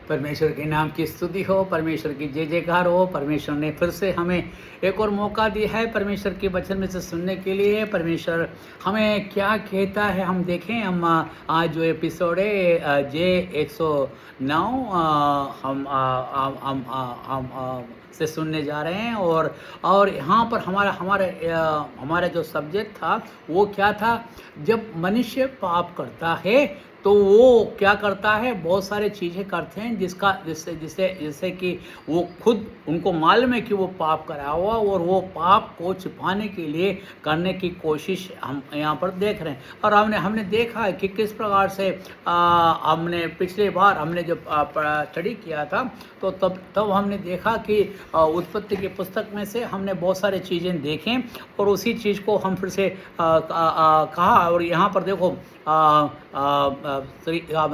परमेश्वर के नाम की स्तुति हो, परमेश्वर की जय जयकार हो। परमेश्वर ने फिर से हमें एक और मौका दिया है परमेश्वर के वचन में से सुनने के लिए। परमेश्वर हमें क्या कहता है हम देखें। हम आज जो एपिसोड है जे 109 हम से सुनने जा रहे हैं। और यहाँ पर हमारा जो सब्जेक्ट था वो क्या था। जब मनुष्य पाप करता है तो वो क्या करता है, बहुत सारे चीज़ें करते हैं जिससे कि वो खुद उनको मालूम है कि वो पाप करा हुआ, और वो पाप को छिपाने के लिए करने की कोशिश हम यहाँ पर देख रहे हैं। और हमने देखा है कि किस प्रकार से हमने पिछले बार हमने जब स्टडी किया था तो तब हमने देखा कि उत्पत्ति की पुस्तक में से हमने बहुत सारी चीज़ें देखें और उसी चीज़ को हम फिर से कहा। और यहाँ पर देखो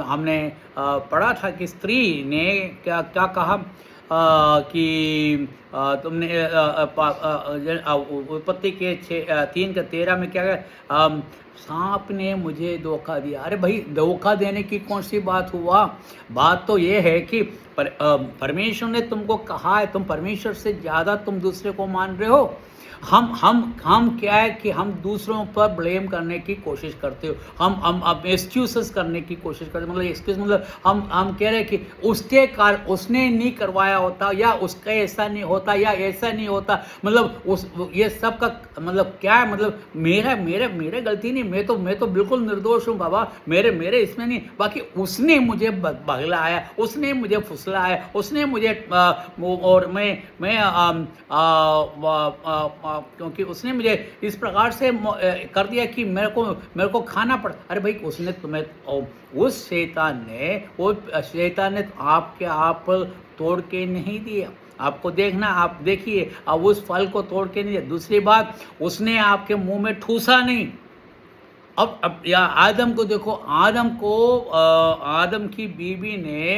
हमने पढ़ा था कि स्त्री ने क्या क्या कहा कि तुमने उत्पत्ति के 3:13 में क्या कहा, सांप ने मुझे धोखा दिया। अरे भाई, धोखा देने की कौन सी बात हुआ। बात तो ये है कि परमेश्वर ने तुमको कहा है, तुम परमेश्वर से ज़्यादा तुम दूसरे को मान रहे हो। हम क्या है कि हम दूसरों पर ब्लेम करने की कोशिश करते हो। हम एक्सक्यूजेस करने की कोशिश करते, मतलब एक्सक्यूज मतलब हम कह रहे हैं कि उसने नहीं करवाया होता, या उसका ऐसा नहीं होता, या ऐसा नहीं होता। मतलब ये सब का मतलब क्या है, मतलब मेरे गलती नहीं, मैं तो बिल्कुल निर्दोष हूँ बाबा, मेरे इसमें नहीं। बाकी उसने मुझे बगलाया, उसने मुझे फुसलाया, उसने मुझे और मैं क्योंकि उसने मुझे इस प्रकार से कर दिया कि मेरे को खाना पड़ा। अरे भाई, उसने तुम्हें उस शैतान ने आपके आप तोड़ के नहीं दिया। आपको देखना, आप देखिए, अब उस फल को तोड़ के नहीं दिया। दूसरी बात, उसने आपके मुंह में ठूसा नहीं। अब या आदम को देखो, आदम की बीवी ने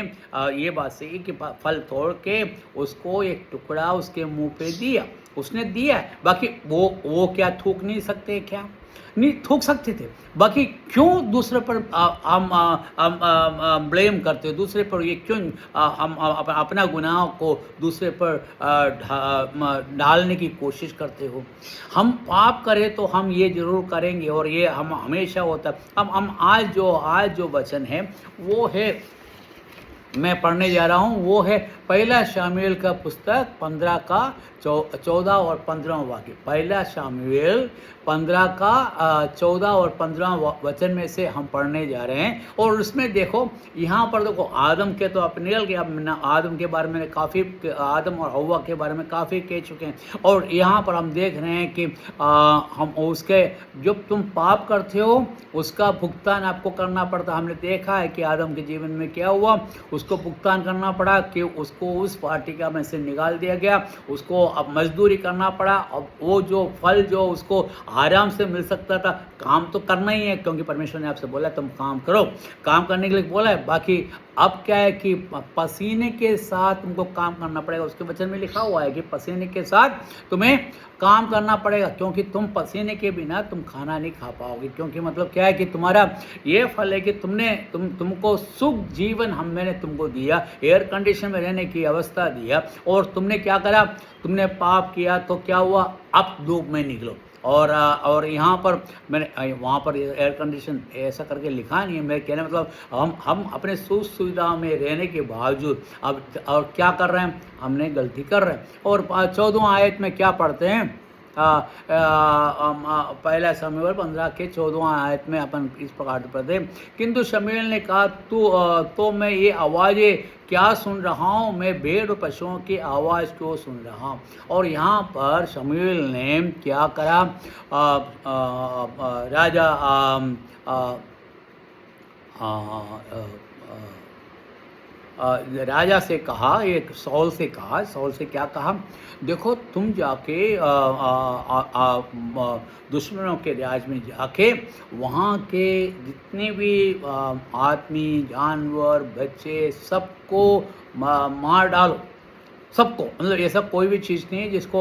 ये बात सही कि फल तोड़ के उसको एक टुकड़ा उसके मुंह पे दिया, उसने दिया है। बाकी वो क्या थूक नहीं सकते, क्या नहीं थूक सकते थे। बाकी क्यों दूसरे पर हम ब्लेम करते हो, दूसरे पर ये क्यों हम अपना गुनाह को दूसरे पर डालने की कोशिश करते हो। हम पाप करें तो हम ये जरूर करेंगे, और ये हम हमेशा होता है। अब हम आज जो वचन है वो है, मैं पढ़ने जा रहा हूँ, वो है पहला शामुएल का पुस्तक 15 का 14 और 15 वाक्य। पहला शामुएल 15 का 14 और 15 वचन में से हम पढ़ने जा रहे हैं। और उसमें देखो, यहाँ पर देखो, आदम के तो अपने निकल गया। आदम के बारे में काफ़ी, आदम और हव्वा के बारे में काफ़ी कह चुके हैं। और यहाँ पर हम देख रहे हैं कि हम उसके, जब तुम पाप करते हो उसका भुगतान आपको करना पड़ता। हमने देखा है कि आदम के जीवन में क्या हुआ, उसको भुगतान करना पड़ा कि उसको उस वाटिका में से निकाल दिया गया, उसको अब मजदूरी करना पड़ा। अब वो जो फल जो उसको आराम से मिल सकता था, काम तो करना ही है, क्योंकि परमेश्वर ने आपसे बोला तुम काम करो, काम करने के लिए बोला है। बाकी अब क्या है कि पसीने के साथ तुमको काम करना पड़ेगा। उसके वचन में लिखा हुआ है कि पसीने के साथ तुम्हें काम करना पड़ेगा, क्योंकि तुम पसीने के बिना तुम खाना नहीं खा पाओगे। क्योंकि मतलब क्या है कि तुम्हारा ये फल है कि तुमको सुख जीवन मैंने तुमको दिया, एयर कंडीशन में रहने की अवस्था दिया, और तुमने क्या करा, तुमने पाप किया। तो क्या हुआ, अब धूप में निकलो। और यहाँ पर मैंने वहाँ पर एयर कंडीशन ऐसा करके लिखा नहीं है। मेरे कहने मतलब हम अपने सुख सुविधा में रहने के बावजूद अब और क्या कर रहे हैं, हमने गलती कर रहे हैं। और 14वां आयत में क्या पढ़ते हैं, पहला शमूएल 15 के 14वां आयत में अपन इस प्रकार से पढ़ते हैं, किंतु शमूएल ने कहा, तो मैं ये आवाज़ें क्या सुन रहा हूँ, मैं भेड़ और पशुओं की आवाज़ क्यों सुन रहा हूँ। और यहाँ पर शमूएल ने क्या करा, राजा राजा से कहा, एक सौल से क्या कहा, देखो तुम जाके दुश्मनों के राज में जाके वहाँ के जितने भी आदमी, जानवर, बच्चे, सबको मार डालो, सबको। मतलब ऐसा कोई भी चीज़ नहीं है जिसको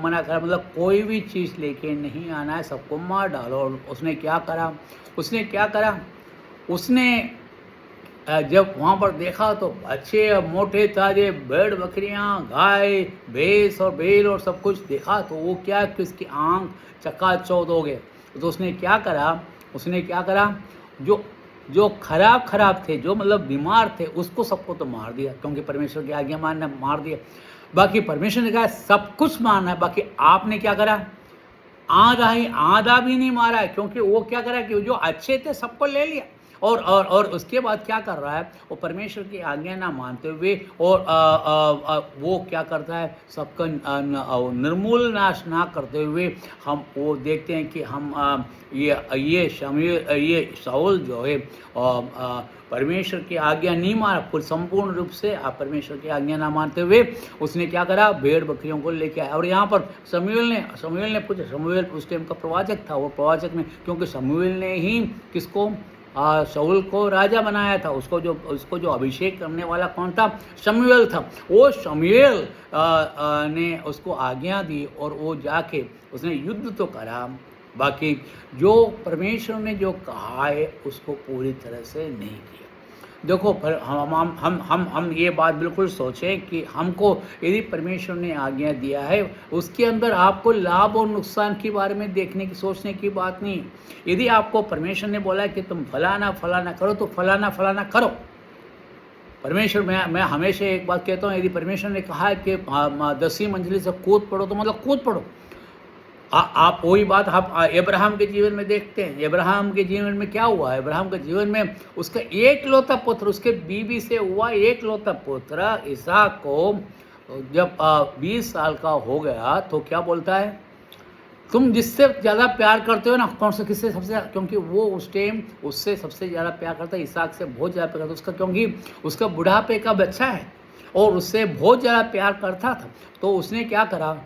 मना करा, मतलब कोई भी चीज़ लेके नहीं आना है, सबको मार डालो। और उसने क्या करा, उसने जब वहाँ पर देखा तो अच्छे मोटे ताजे भेड़ बकरियाँ, गाय, भैंस और बैल और सब कुछ देखा, तो वो क्या कि उसकी आँख चकाचौंध हो गए। तो उसने क्या करा, जो जो खराब थे, जो मतलब बीमार थे, उसको सबको तो मार दिया, क्योंकि परमेश्वर की आज्ञा मानना, मार दिया। बाकी परमेश्वर ने कहा सब कुछ मारना है, बाकी आपने क्या करा, आधा भी नहीं मारा है, क्योंकि वो क्या करा कि जो अच्छे थे सबको ले लिया। और उसके बाद क्या कर रहा है, वो परमेश्वर की आज्ञा ना मानते हुए और वो क्या करता है, सबका निर्मूल नाश ना करते हुए हम वो देखते हैं कि हम ये शाऊल जो है परमेश्वर की आज्ञा नहीं माना, पूर्ण संपूर्ण रूप से आप परमेश्वर की आज्ञा ना मानते हुए उसने क्या करा, भेड़ बकरियों को लेके आया। और यहाँ पर शमूएल ने पूछा, शमूएल उस टाइम का प्रवाचक था, वो प्रवाचक ने, क्योंकि शमूएल ने ही किसको, शाऊल को राजा बनाया था। उसको जो अभिषेक करने वाला कौन था, शमूएल था। वो शमूएल ने उसको आज्ञा दी और वो जाके उसने युद्ध तो करा, बाकी जो परमेश्वर ने जो कहा है उसको पूरी तरह से नहीं किया। देखो, हम ये बात बिल्कुल सोचें कि हमको यदि परमेश्वर ने आज्ञा दिया है, उसके अंदर आपको लाभ और नुकसान के बारे में देखने की, सोचने की बात नहीं। यदि आपको परमेश्वर ने बोला कि तुम फलाना करो, तो फलाना करो। परमेश्वर, मैं हमेशा एक बात कहता हूँ, यदि परमेश्वर ने कहा है कि 10वीं मंजिल से कूद पड़ो, तो मतलब कूद पड़ो। आप वही बात आप अब्राहम के जीवन में देखते हैं। अब्राहम के जीवन में क्या हुआ, अब्राहम के जीवन में उसका एकलौता पुत्र, उसके बीवी से हुआ एकलौता पुत्र इसहाक को जब 20 साल का हो गया, तो क्या बोलता है, तुम जिससे ज़्यादा प्यार करते हो ना, कौन सा, किससे सबसे ज़्यादा, क्योंकि वो उस टाइम उससे सबसे ज़्यादा प्यार करता है, इसहाक से बहुत ज़्यादा प्यार करता उसका, क्योंकि उसका बुढ़ापे का बच्चा है और उससे बहुत ज़्यादा प्यार करता था। तो उसने क्या करा,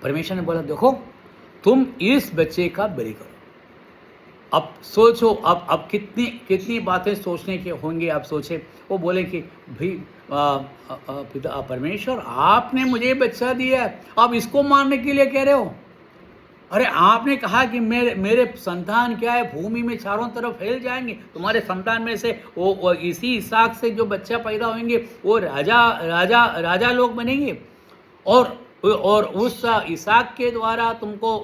परमेश्वर ने बोला देखो तुम इस बच्चे का बलि करो। अब सोचो, अब कितनी बातें सोचने के होंगे। आप सोचे, वो बोले कि भाई पिता परमेश्वर, आपने मुझे बच्चा दिया है, अब इसको मारने के लिए कह रहे हो। अरे आपने कहा कि मेरे संतान क्या है, भूमि में चारों तरफ फैल जाएंगे, तुम्हारे संतान में से वो इसी इसहाक से जो बच्चा पैदा होंगे वो राजा लोग बनेंगे, और उस इसहाक के द्वारा तुमको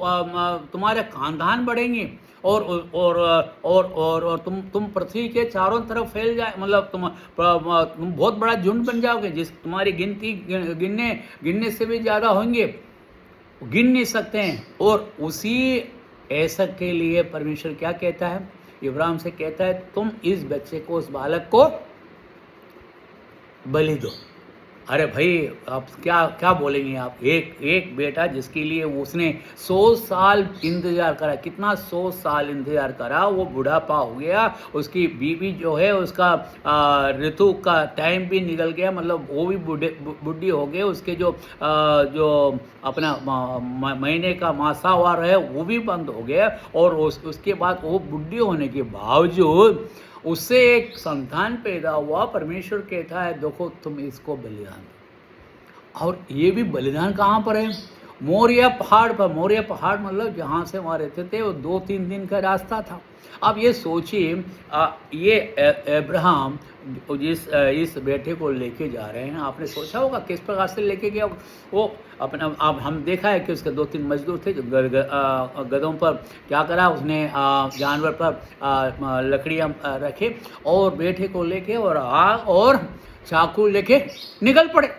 तुम्हारे खानदान बढ़ेंगे, और तुम पृथ्वी के चारों तरफ फैल जाए, मतलब तुम बहुत बड़ा झुंड बन जाओगे, जिस तुम्हारी गिनती गिनने से भी ज़्यादा होंगे, गिन नहीं सकते हैं। और उसी ऐसा के लिए परमेश्वर क्या कहता है, इब्राहिम से कहता है तुम इस बच्चे को, उस बालक को बलि दो। अरे भाई, आप क्या बोलेंगे आप, एक बेटा जिसके लिए उसने 100 साल इंतजार करा, कितना 100 साल इंतजार करा, वो बुढ़ापा हो गया, उसकी बीवी जो है उसका ऋतु का टाइम भी निकल गया, मतलब वो भी बुढ़ी हो गई, उसके जो अपना महीने का मासावार है वो भी बंद हो गया, और उसके बाद वो बुढ़ी होने के बावजूद उससे एक संतान पैदा हुआ। परमेश्वर कहता है देखो तुम इसको बलिदान दो। और ये भी बलिदान कहाँ पर है, मोरिया पहाड़ पर। मोरिया पहाड़ मतलब जहाँ से वहाँ रहते थे वो 2-3 दिन का रास्ता था। अब ये सोचिए, ये अब्राहम इस बेटे को लेके जा रहे हैं, आपने सोचा होगा किस प्रकार से लेके गया वो अपना। अब हम देखा है कि उसके 2-3 मजदूर थे जो गधों पर क्या करा, उसने जानवर पर लकड़ियाँ रखे और बेटे को लेके और आग और चाकू लेके निकल पड़े।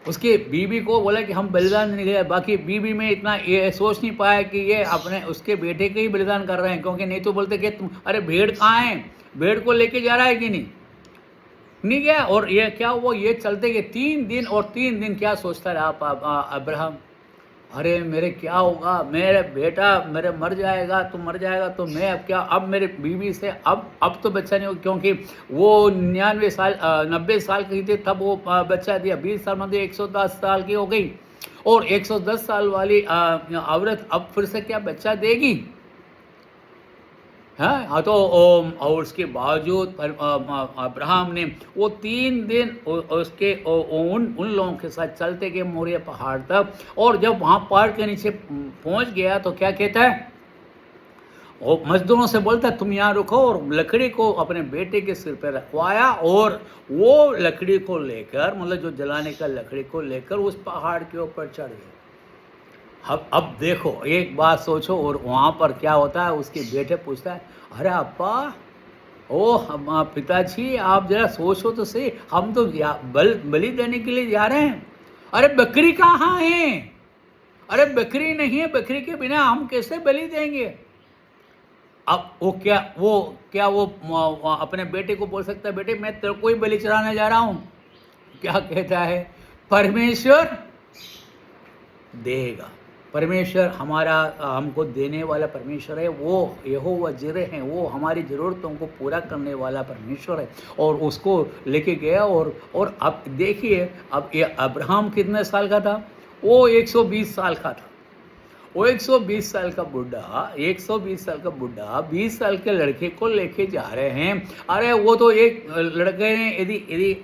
उसकी बीवी को बोला कि हम बलिदान नहीं दे, बाकी बीवी में इतना ये सोच नहीं पाया कि ये अपने उसके बेटे के ही बलिदान कर रहे हैं, क्योंकि नहीं तो बोलते कि तुम, अरे भेड़ कहाँ है, भेड़ को लेके जा रहा है कि नहीं गया। और ये क्या हुआ, ये चलते गए 3 दिन क्या सोचता रहा अब्राहम, अरे मेरे क्या होगा, मेरे बेटा मेरे मर जाएगा तो मैं अब क्या, अब मेरे बीवी से अब तो बच्चा नहीं हो, क्योंकि वो 90 साल की थी तब वो बच्चा दिया, 20 साल मतलब 110 साल की हो गई, और 110 साल वाली औरत अब फिर से क्या बच्चा देगी, हाँ। तो और उसके बावजूद अब्राहम ने वो 3 दिन उसके उन लोगों के साथ चलते गए मोरिया पहाड़ तक, और जब वहाँ पहाड़ के नीचे पहुँच गया तो क्या कहता है, वो मजदूरों से बोलता तुम यहाँ रुको, और लकड़ी को अपने बेटे के सिर पे रखवाया और वो लकड़ी को लेकर, मतलब जो जलाने का लकड़ी को लेकर उस पहाड़ के ऊपर चढ़ गए। अब देखो एक बात सोचो, और वहाँ पर क्या होता है, उसके बेटे पूछता है अरे अप्पा, ओ हम पिताजी आप जरा सोचो तो सही, हम तो बलि देने के लिए जा रहे हैं। अरे बकरी कहाँ है? अरे बकरी नहीं है, बकरी के बिना हम कैसे बलि देंगे? अब वो अपने बेटे को बोल सकता है बेटे मैं तेरे को ही बलि चढ़ाने जा रहा हूँ? क्या कहता है, परमेश्वर देगा। परमेश्वर हमारा हमको देने वाला परमेश्वर है, वो यहोवा जिरे हैं, वो हमारी ज़रूरतों को पूरा करने वाला परमेश्वर है। और उसको लेके गया, और अब देखिए, अब ये अब्राहम कितने साल का था? वो 120 साल का था। वो 120 साल का बुढ़ा 20 साल के लड़के को लेके जा रहे हैं। अरे वो तो एक लड़के ने यदि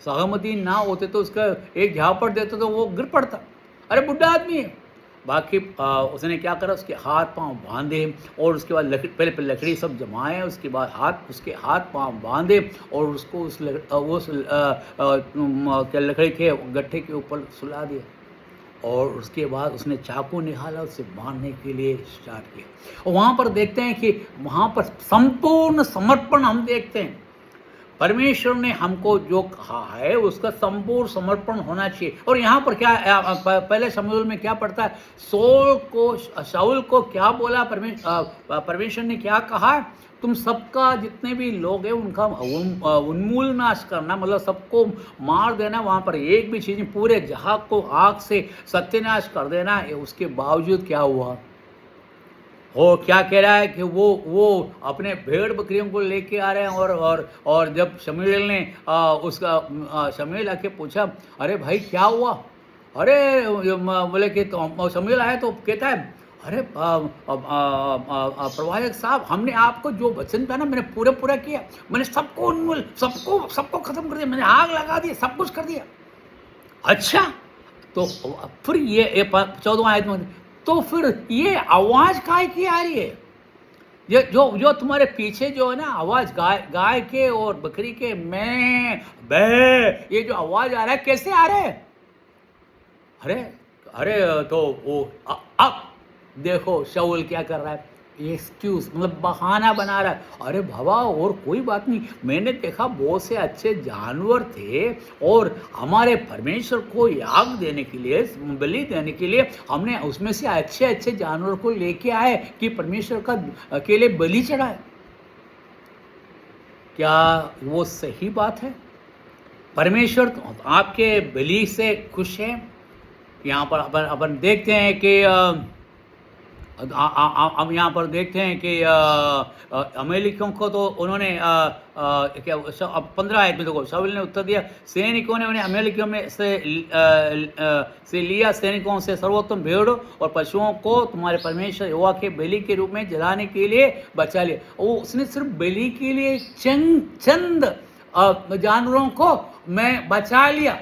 सहमति ना होते तो उसका एक झापड़ देते तो वो गिर पड़ता। अरे बुढ़ा आदमी है। बाकी उसने क्या करा, उसके हाथ पांव बांधे, और उसके बाद पहले लकड़ी सब जमाए, उसके बाद उसके हाथ पांव बांधे, और उसको उस लकड़ी के गट्ठे के ऊपर सुला दिया। और उसके बाद उसने चाकू निकाला, उसे मारने के लिए स्टार्ट किया। और वहाँ पर देखते हैं कि वहाँ पर संपूर्ण समर्पण हम देखते हैं। परमेश्वर ने हमको जो कहा है उसका संपूर्ण समर्पण होना चाहिए। और यहाँ पर क्या पहले शमूएल में क्या पढ़ता है, शाऊल को क्या बोला परमेश्वर ने क्या कहा, तुम सबका जितने भी लोग हैं उनका उन्मूल नाश करना, मतलब सबको मार देना, वहाँ पर एक भी चीज़, पूरे जहां को आग से सत्यानाश कर देना। उसके बावजूद क्या हुआ, वो क्या कह रहा है कि वो अपने भेड़ बकरियों को लेके आ रहे हैं। और जब शमूएल ने शमूएल आके पूछा अरे भाई क्या हुआ, अरे बोले कि तो शमूएल आया तो कहता है अरे प्रवाचक साहब, हमने आपको जो वचन था ना मैंने पूरा किया, मैंने सबको उन्मूल सबको खत्म कर दिया, मैंने आग लगा दी, सब कुछ कर दिया। अच्छा, तो फिर ये 14 आयत में, तो फिर ये आवाज काय की आ रही है? ये जो तुम्हारे पीछे जो है ना आवाज गाय के और बकरी के मैं बे, ये जो आवाज आ रहा है कैसे आ रहा है? अरे तो वो अब देखो शाऊल क्या कर रहा है, एक्सक्यूज मतलब बहाना बना रहा है। अरे बाबा और कोई बात नहीं, मैंने देखा बहुत से अच्छे जानवर थे, और हमारे परमेश्वर को याग देने के लिए, बलि देने के लिए हमने उसमें से अच्छे अच्छे जानवर को लेके आए कि परमेश्वर का के लिए बलि चढ़ाए। क्या वो सही बात है? परमेश्वर तो आपके बलि से खुश है। यहाँ पर अपन देखते हैं कि हम यहाँ पर देखते हैं कि अमेरिकियों को तो उन्होंने क्या 15 आयत में देखो, शाऊल ने उत्तर दिया, सैनिकों ने उन्हें अमेरिकियों में से लिया, सैनिकों से सर्वोत्तम भेड़ों और पशुओं को तुम्हारे परमेश्वर यहोवा के बलि के रूप में जलाने के लिए बचा लिया। वो उसने सिर्फ बलि के लिए चंद जानवरों को मैं बचा लिया,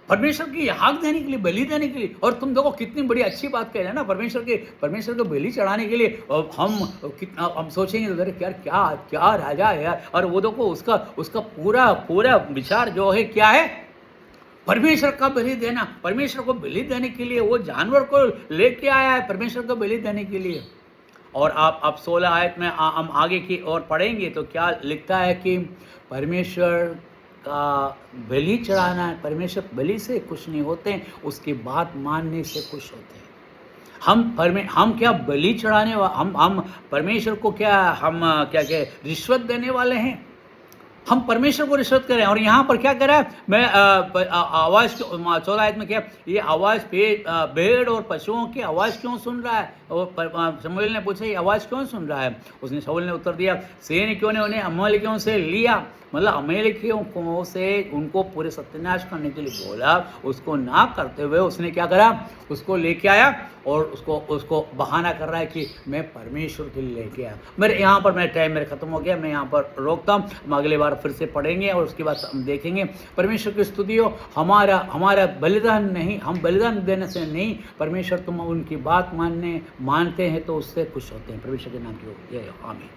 परमेश्वर की याग देने के लिए, बलि देने के लिए। और तुम देखो कितनी बड़ी अच्छी बात कह रहे हैं ना, परमेश्वर को बलि चढ़ाने के लिए। हम सोचेंगे तो यार क्या राजा है यार। और वो देखो उसका पूरा विचार जो है क्या है, परमेश्वर का बलि देना, परमेश्वर को बलि देने के लिए वो जानवर को लेके आया है परमेश्वर को बलि देने के लिए। और आप 16 आयत में हम आगे की ओर पढ़ेंगे तो क्या लिखता है कि परमेश्वर का बलि चढ़ाना है। परमेश्वर बलि से खुश नहीं होते हैं, उसकी बात मानने से खुश होते हैं। हम क्या बलि चढ़ाने हम परमेश्वर को क्या रिश्वत देने वाले हैं? हम परमेश्वर को रिश्वत करें। और यहाँ पर क्या करा है, मैं आवाज़ 14 आयत में क्या, ये आवाज़ भेड़ और पशुओं की आवाज़ क्यों सुन रहा है? और शमूएल ने पूछा ये आवाज़ क्यों सुन रहा है? उसने शाऊल ने उत्तर दिया, सैनिकों ने उन्हें अमालेकियों से लिया, मतलब अमालेकियों को से उनको पूरे सत्यानाश करने के लिए बोला। उसको ना करते हुए उसने क्या करा, उसको लेके आया और उसको बहाना कर रहा है कि मैं परमेश्वर के लिए लेके आया। मेरे यहाँ पर मेरा टाइम खत्म हो गया, मैं यहाँ पर रोकता हूँ। हम अगले बार फिर से पढ़ेंगे और उसके बाद हम देखेंगे। परमेश्वर की स्तुति हो। हमारा बलिदान नहीं, हम बलिदान देने से नहीं, परमेश्वर तुम उनकी बात मानते हैं तो उससे खुश होते हैं। परमेश्वर के नाम की हो, आमीन।